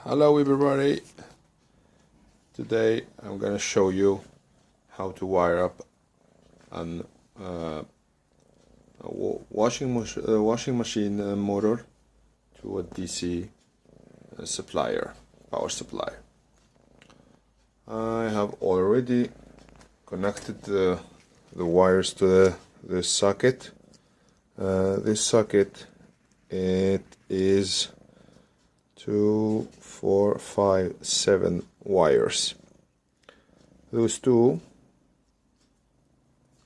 Hello everybody, today I'm gonna show you how to wire up an washing machine motor to a DC power supply. I have already connected the wires to this socket. This socket, it is 2, 4, 5, 7 wires. Those two,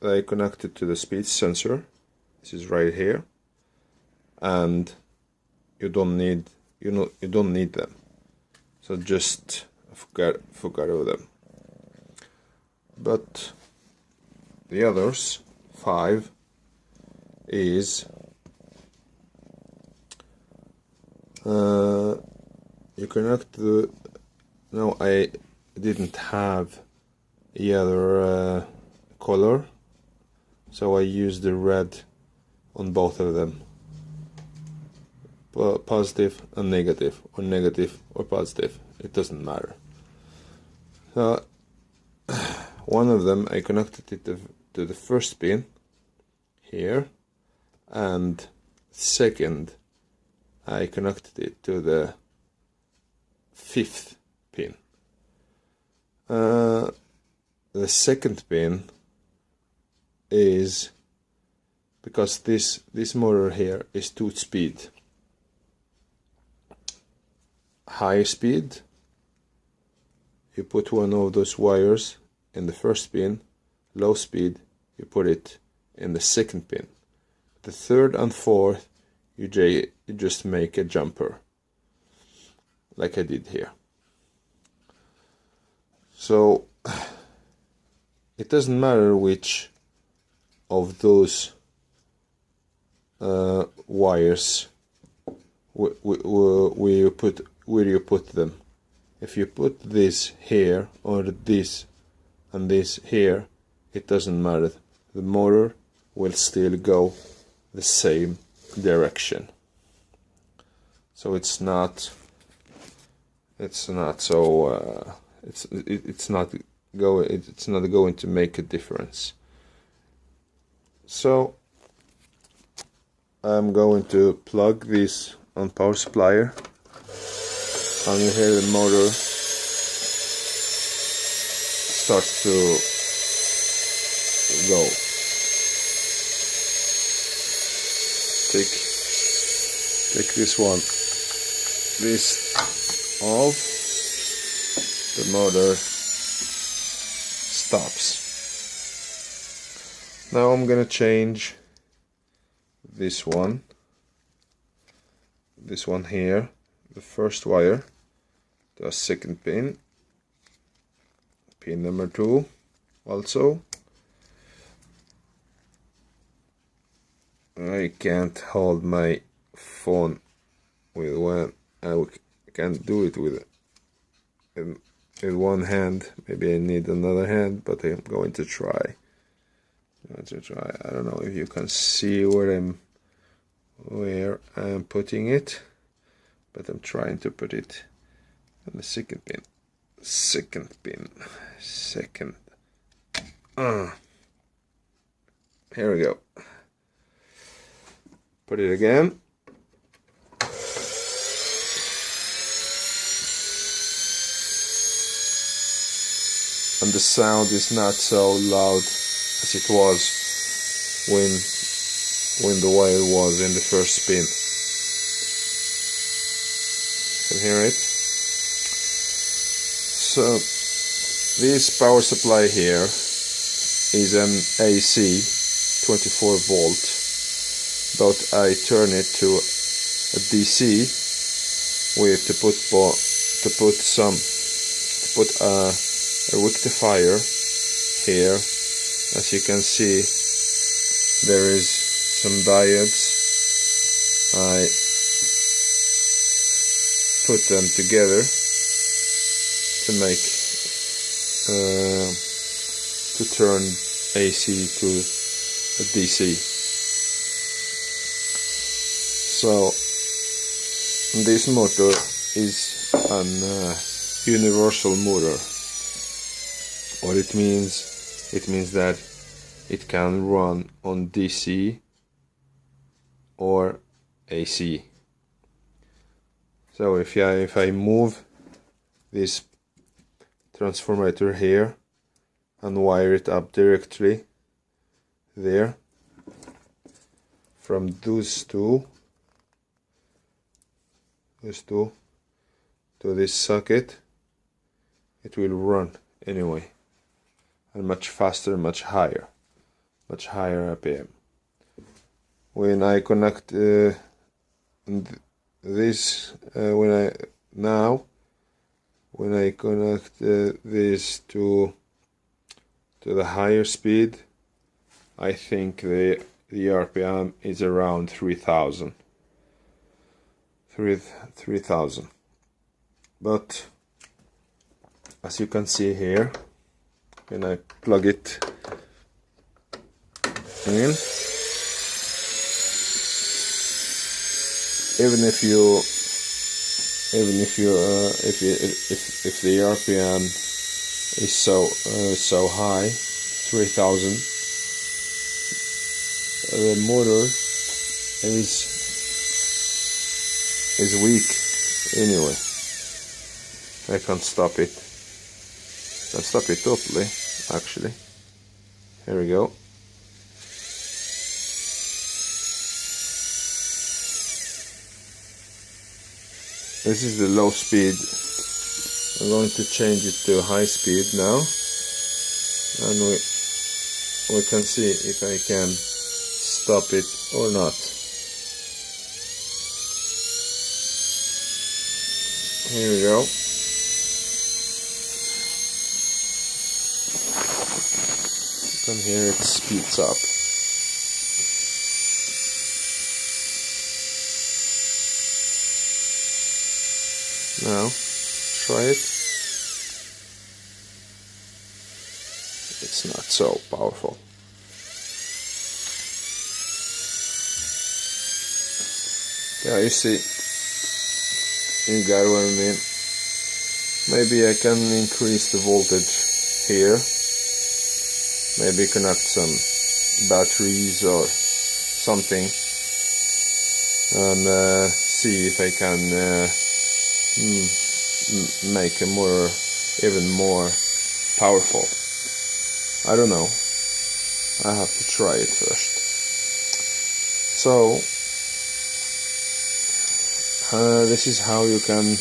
they connected to the speed sensor. This is right here, and you don't need them. So just forget of them. But the others 5 is you connect the. No, I didn't have the other color, so I used the red on both of them. Positive and negative, or negative or positive, it doesn't matter. So one of them I connected it to the first pin here, and second I connected it to the 5th pin. The second pin is because this motor here is 2-speed. High speed, you put one of those wires in the first pin. Low speed, you put it in the second pin. The third and fourth, you just make a jumper, like I did here. So it doesn't matter which of those wires where you put them. If you put this here or this and this here, it doesn't matter. The motor will still go the same direction. So it's not going to make a difference. So I'm going to plug this on power supplier, and you hear the motor starts to go. Take this off, the motor stops. Now I'm gonna change this one here, the first wire, to a second pin number 2 also. I can't hold my phone with one. I can't do it with one hand. Maybe I need another hand, but I'm going to try. I don't know if you can see where I'm putting it, but I'm trying to put it on the second pin. Here we go. Put it again. And the sound is not so loud as it was when the wire was in the first spin. You can hear it. So this power supply here is an AC 24 volt, but I turn it to a DC with to put a rectifier here. As you can see, there is some diodes. I put them together to make to turn AC to a DC. So this motor is an universal motor. What it means that it can run on DC or AC. So if I move this transformator here and wire it up directly there from those two to this socket, it will run anyway, and much faster, much higher RPM. When I connect this, when I connect this to the higher speed, I think the RPM is around 3,000. But as you can see here, when I plug it in, even if the RPM is so high, 3,000, the motor is weak anyway. I can't stop it. Can't stop it totally, actually. Here we go. This is the low speed. I'm going to change it to high speed now, and we can see if I can stop it or not. Here we go. You can hear it speeds up. Now, try it. It's not so powerful. Yeah, you see, you got what I mean. Maybe I can increase the voltage here. Maybe connect some batteries or something, and see if I can make a even more powerful. I don't know. I have to try it first. So this is how you can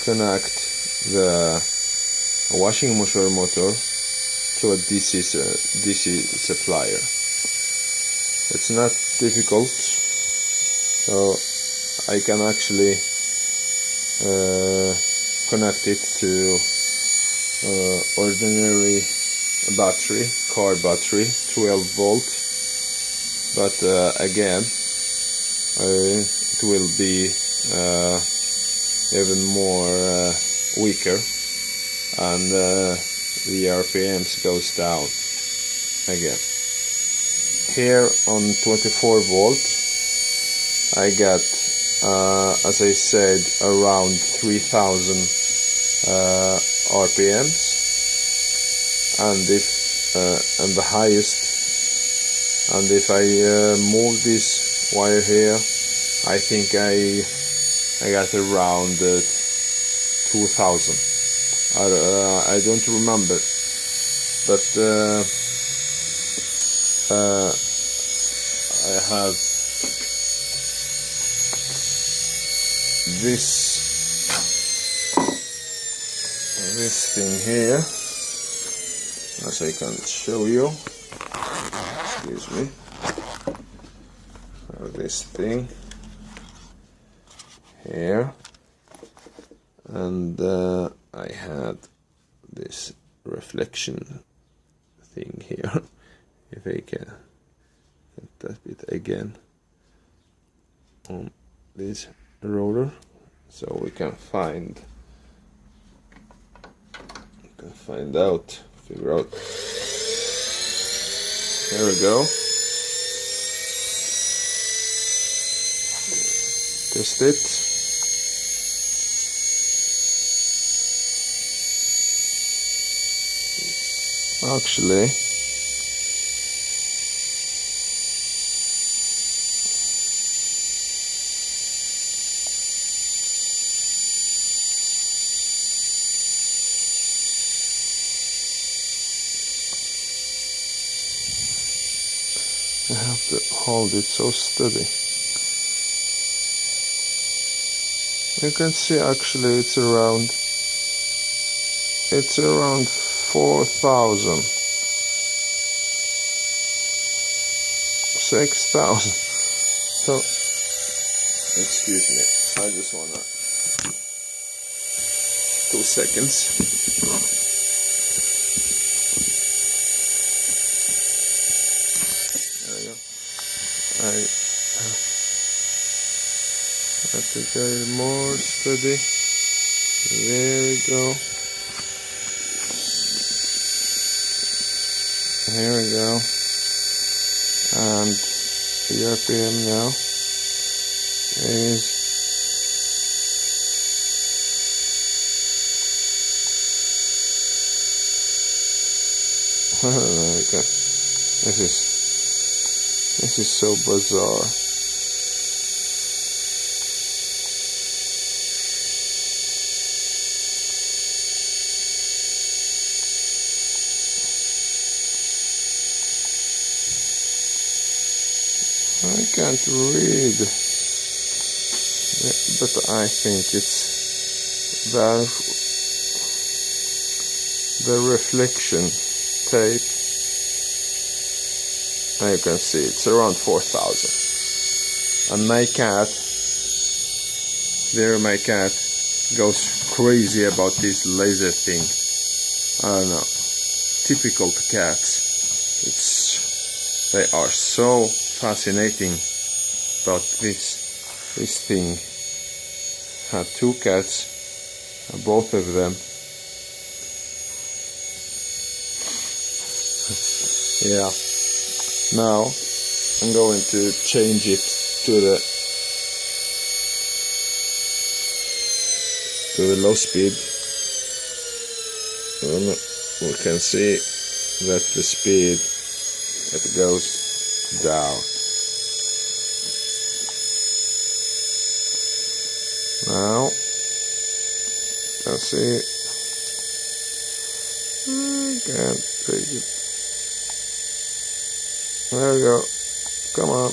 connect the washing machine motor to a DC supplier. It's not difficult, so I can actually connect it to ordinary battery, car battery, 12 volt, but again it will be even more weaker, and the RPMs goes down again. Here on 24 volt I got, as I said, around 3,000 RPMs, and and the highest, and if I move this wire here, I think I got around 2,000. I don't remember, but I have this thing here, as I can show you. Excuse me. This thing here, and I had this reflection thing here. If I can tap it again on this roller, so we can figure out. There we go. Test it. Actually, I have to hold it so steady. You can see actually it's around 4,000, 6,000. So, excuse me, I just wanna 2 seconds. There we go. I have to get it more steady. There we go. Here we go. And the RPM now is there we go. This is so bizarre. I can't read, but I think it's the reflection tape. Now you can see it's around 4,000. And my cat goes crazy about this laser thing. I don't know. Typical cats. They are so fascinating about this thing. Had 2 cats, both of them. Yeah. Now I'm going to change it to the low speed. We can see that the speed it goes down. Now let's see. I can't take it. There we go. Come on.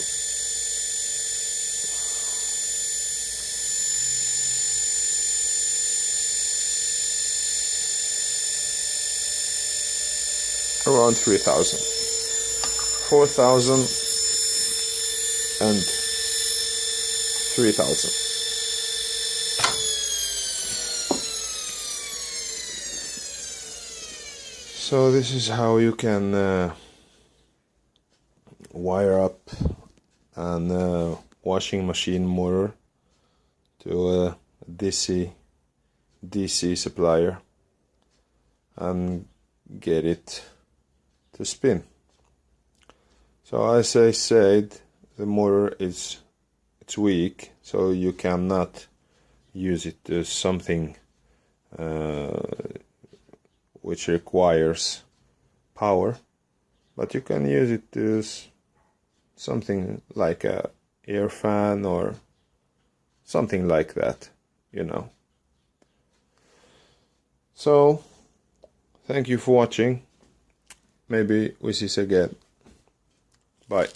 Around 3,000. 4,000 and 3,000. So this is how you can wire up an washing machine motor to a DC supplier and get it to spin. So as I said, the motor it's weak, so you cannot use it to something which requires power, but you can use it to something like a air fan or something like that, you know. So thank you for watching. Maybe we see you again. Bye.